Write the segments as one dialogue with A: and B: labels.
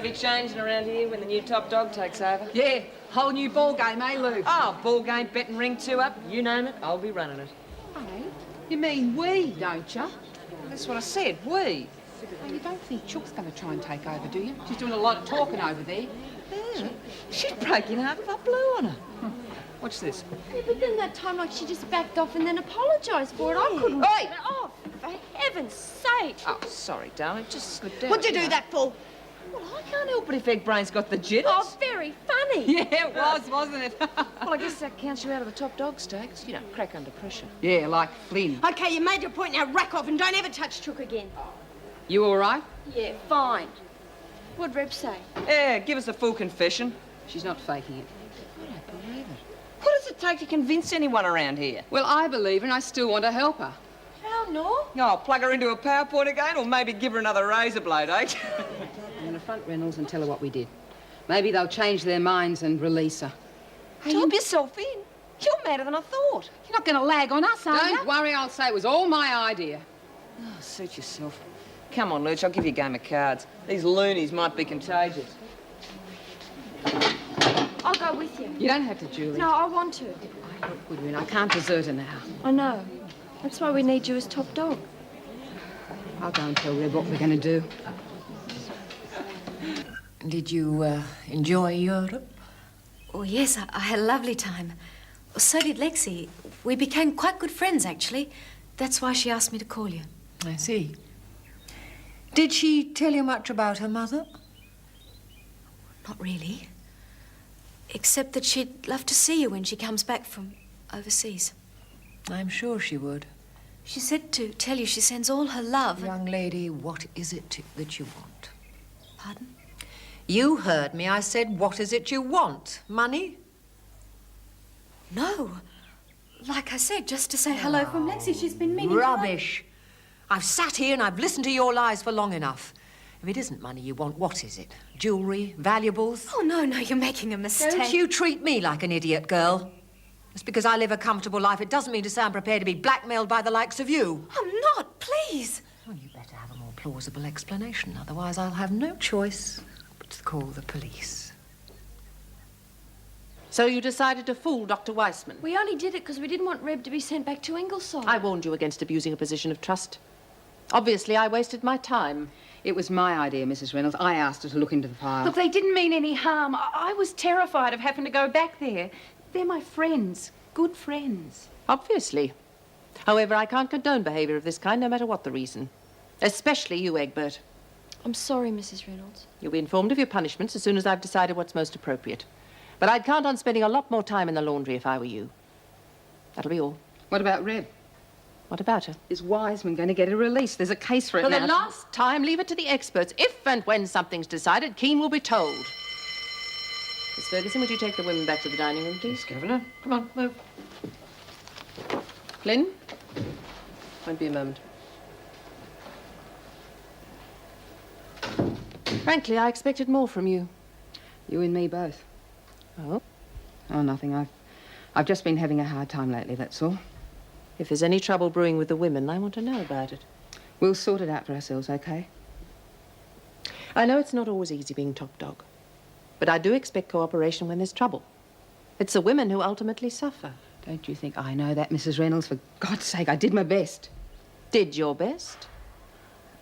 A: be changing around here when the new top dog takes over.
B: Yeah, whole new ball game, eh, Lou?
A: Oh, ball game, betting ring, 2 up, you name it, I'll be running it.
B: Hey, you mean we, don't you?
A: Well, that's what I said, we.
B: Oh, you don't think Chook's going to try and take over, do you? She's doing a lot of talking over there.
A: Yeah, she'd break in half if I blew on her. What's this?
C: Yeah, but then that time, like, she just backed off and then apologised for it. I couldn't...
A: Oi!
C: Oh, for heaven's sake.
A: Oh, sorry, darling, just slipped out.
C: What'd you do that for?
A: Well, I can't help it if Egg Brain's got the jitters.
C: Oh, very funny.
B: Yeah, it was, wasn't it?
A: Well, I guess that counts you out of the top dog stakes. You don't crack under pressure.
B: Yeah, like Flynn.
C: OK, you made your point, now rack off and don't ever touch Chook again.
B: You all right?
C: Yeah, fine. What'd Reb say?
A: Yeah, give us a full confession.
B: She's not faking it.
A: I don't believe it. What does it take to convince anyone around here?
B: Well, I believe her and I still want to help her.
C: How, no?
A: Oh, plug her into a PowerPoint again or maybe give her another razor blade, eh?
B: I'm going to front Reynolds and tell her what we did. Maybe they'll change their minds and release her.
A: Drop yourself in. You're madder than I thought.
B: You're not going to lag on us, are you?
C: Uh-huh.
B: Don't worry, I'll say it was all my idea.
A: Oh, suit yourself. Come on, Lurch, I'll give you a game of cards. These loonies might be contagious.
C: I'll go with you.
B: You don't have to, Julie.
C: No, I want to.
B: I help Goodwin. I can't desert her now.
C: I know. That's why we need you as top dog.
B: I'll go and tell Reb what we're going to do.
D: Did you enjoy Europe?
E: Oh, yes, I had a lovely time. So did Lexi. We became quite good friends, actually. That's why she asked me to call you.
D: I see. Did she tell you much about her mother?
E: Not really. Except that she'd love to see you when she comes back from overseas.
D: I'm sure she would.
E: She said to tell you she sends all her love.
D: Young lady, what is it that you want?
E: Pardon?
D: You heard me. I said, what is it you want? Money?
E: No. Like I said, just to say hello from Lexi. She's been meaning
D: Rubbish. I've sat here and I've listened to your lies for long enough. If it isn't money you want, what is it? Jewellery? Valuables?
E: Oh, no, you're making a mistake.
D: Don't you treat me like an idiot, girl. Just because I live a comfortable life, it doesn't mean to say I'm prepared to be blackmailed by the likes of you.
E: I'm not, please.
D: Well, you better have a more plausible explanation. Otherwise, I'll have no choice but to call the police.
F: So you decided to fool Dr. Weissman?
C: We only did it because we didn't want Reb to be sent back to Ingleside.
F: I warned you against abusing a position of trust. Obviously, I wasted my time.
B: It was my idea, Mrs. Reynolds. I asked her to look into the file.
G: Look, they didn't mean any harm. I was terrified of having to go back there. They're my friends, good friends.
F: Obviously. However, I can't condone behaviour of this kind, no matter what the reason. Especially you, Egbert.
C: I'm sorry, Mrs. Reynolds.
F: You'll be informed of your punishments as soon as I've decided what's most appropriate. But I'd count on spending a lot more time in the laundry if I were you. That'll be all.
B: What about Reb?
F: What about her?
B: Is Wiseman going to get a release? There's a case for it
F: For
B: now.
F: the last time, leave it to the experts. If and when something's decided, Keane will be told. Miss Ferguson, would you take the women back to the dining room, please?
A: Yes, Governor. Come on, move.
F: Flynn? Won't be a moment. Frankly, I expected more from you.
B: You and me both.
F: Oh?
B: Oh, nothing. I've just been having a hard time lately, that's all.
F: If there's any trouble brewing with the women, I want to know about it.
B: We'll sort it out for ourselves, okay?
F: I know it's not always easy being top dog, but I do expect cooperation when there's trouble. It's the women who ultimately suffer.
B: Don't you think I know that, Mrs. Reynolds? For God's sake, I did my best.
F: Did your best?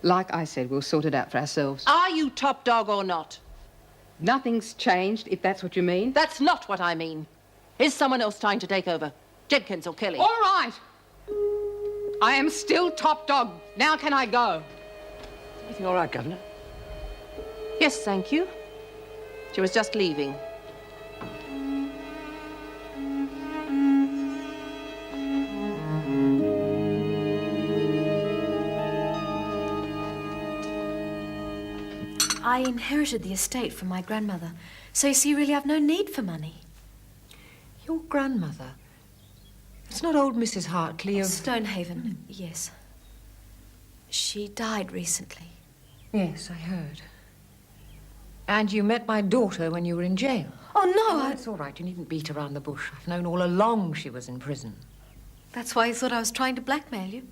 B: Like I said, we'll sort it out for ourselves.
F: Are you top dog or not?
B: Nothing's changed, if that's what you mean.
F: That's not what I mean. Is someone else trying to take over? Jenkins or Kelly?
B: All right. I am still top dog. Now can I go?
A: Everything all right, Governor?
F: Yes, thank you. She was just leaving.
E: I inherited the estate from my grandmother. So you see, really, I've no need for money.
D: Your grandmother? It's not old Mrs. Hartley of...
E: Stonehaven, yes. She died recently.
D: Yes, I heard. And you met my daughter when you were in jail.
E: Oh, no,
D: It's all right. You needn't beat around the bush. I've known all along she was in prison.
E: That's why you thought I was trying to blackmail you.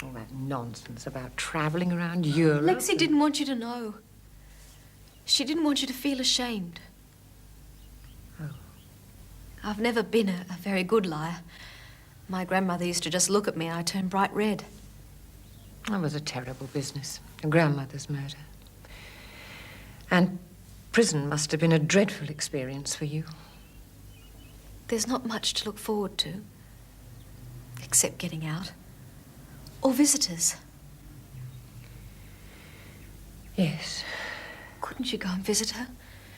D: All that nonsense about travelling around Europe.
E: Lexi didn't want you to know. She didn't want you to feel ashamed.
D: Oh.
E: I've never been a very good liar. My grandmother used to just look at me and I turned bright red.
D: That was a terrible business. Your grandmother's murder. And prison must have been a dreadful experience for you.
E: There's not much to look forward to, except getting out. Or visitors.
D: Yes.
E: Couldn't you go and visit her?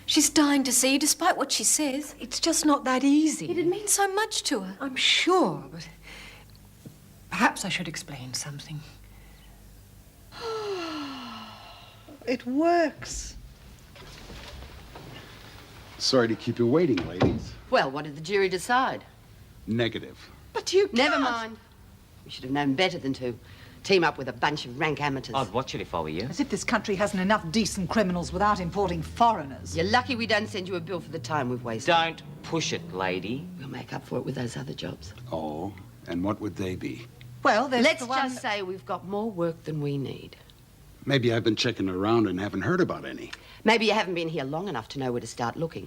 E: She's dying to see you, despite what she says.
D: It's just not that easy.
E: It'd mean so much to her.
D: I'm sure, but perhaps I should explain something.
H: It works.
I: Sorry to keep you waiting, ladies.
B: Well, what did the jury decide?
I: Negative.
H: But you
B: Never
H: can't.
B: mind. We should have known better than to team up with a bunch of rank amateurs.
J: I'd watch it if I were you.
H: As if this country hasn't enough decent criminals without importing foreigners.
B: You're lucky we don't send you a bill for the time we've wasted.
J: Don't push it, lady.
B: We'll make up for it with those other jobs.
I: Oh, and what would they be?
H: Well, there's
B: Let's
H: the one...
B: just say we've got more work than we need.
I: Maybe I've been checking around and haven't heard about any.
B: Maybe you haven't been here long enough to know where to start looking.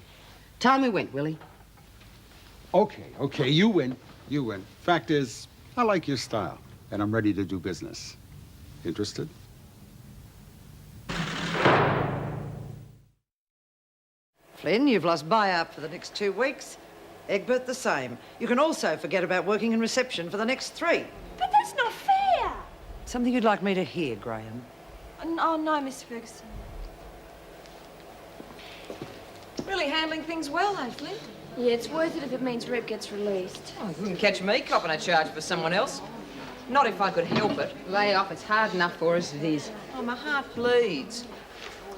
B: Time we went, Willie.
I: Okay, you win. You win. Fact is, I like your style, and I'm ready to do business. Interested?
K: Flynn, you've lost buyout for the next 2 weeks. Egbert, the same. You can also forget about working in reception for the next 3.
C: But that's not fair.
K: Something you'd like me to hear, Graham?
C: Oh, no, Miss Ferguson.
A: Really handling things well, eh, Flynn?
C: Yeah, it's worth it if it means Reb gets released.
A: Oh, you wouldn't catch me copping a charge for someone else. Not if I could help it.
B: Lay off. It's hard enough for us as it is.
A: Oh, my heart bleeds.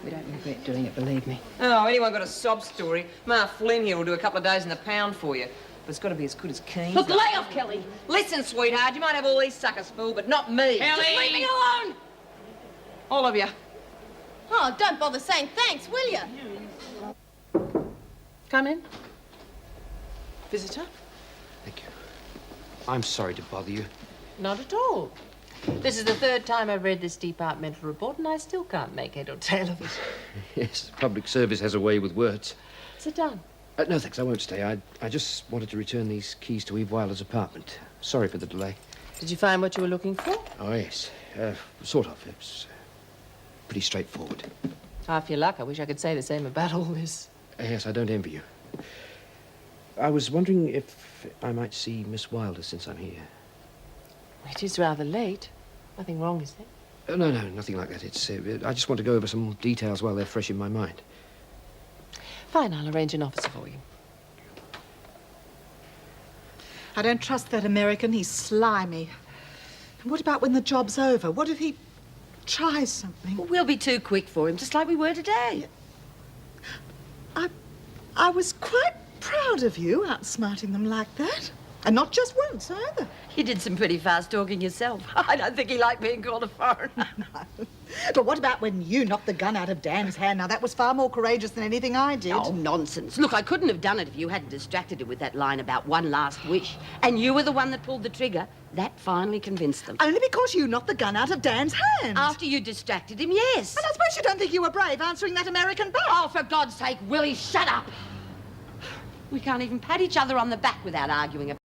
B: We don't regret doing it, believe me.
A: Oh, anyone got a sob story? Ma Flynn here will do a couple of days in the pound for you. But it's got to be as good as Keen's.
C: Look,
A: though.
C: lay off, Kelly.
A: Listen, sweetheart, you might have all these suckers fooled, but not me.
C: Just leave me alone.
A: All of you.
C: Oh, don't bother saying thanks, will you?
B: Come in.
H: Visitor?
L: Thank you. I'm sorry to bother you.
M: Not at all. This is the 3rd time I've read this departmental report, and I still can't make head or tail of it.
L: Yes, the public service has a way with words.
M: Sit down.
L: No, thanks, I won't stay. I just wanted to return these keys to Eve Wilder's apartment. Sorry for the delay.
M: Did you find what you were looking for?
L: Oh, yes. Sort of. It was pretty straightforward.
M: Half your luck. I wish I could say the same about all this.
L: Yes, I don't envy you. I was wondering if I might see Miss Wilder since I'm here.
M: It is rather late. Nothing wrong, is there?
L: No, nothing like that. It's, I just want to go over some details while they're fresh in my mind.
M: Fine, I'll arrange an officer for you.
H: I don't trust that American. He's slimy. And what about when the job's over? What if he tries something?
B: Well, we'll be too quick for him, just like we were today.
H: I was quite proud of you, outsmarting them like that. And not just once, either.
B: You did some pretty fast talking yourself. I don't think he liked being called a foreigner.
H: No. But what about when you knocked the gun out of Dan's hand? Now, that was far more courageous than anything I did.
B: Oh, nonsense. Look, I couldn't have done it if you hadn't distracted him with that line about one last wish. And you were the one that pulled the trigger. That finally convinced them.
H: Only because you knocked the gun out of Dan's hand.
B: After you distracted him, yes.
H: And I suppose you don't think you were brave answering that American back.
B: Oh, for God's sake, Willie, shut up. We can't even pat each other on the back without arguing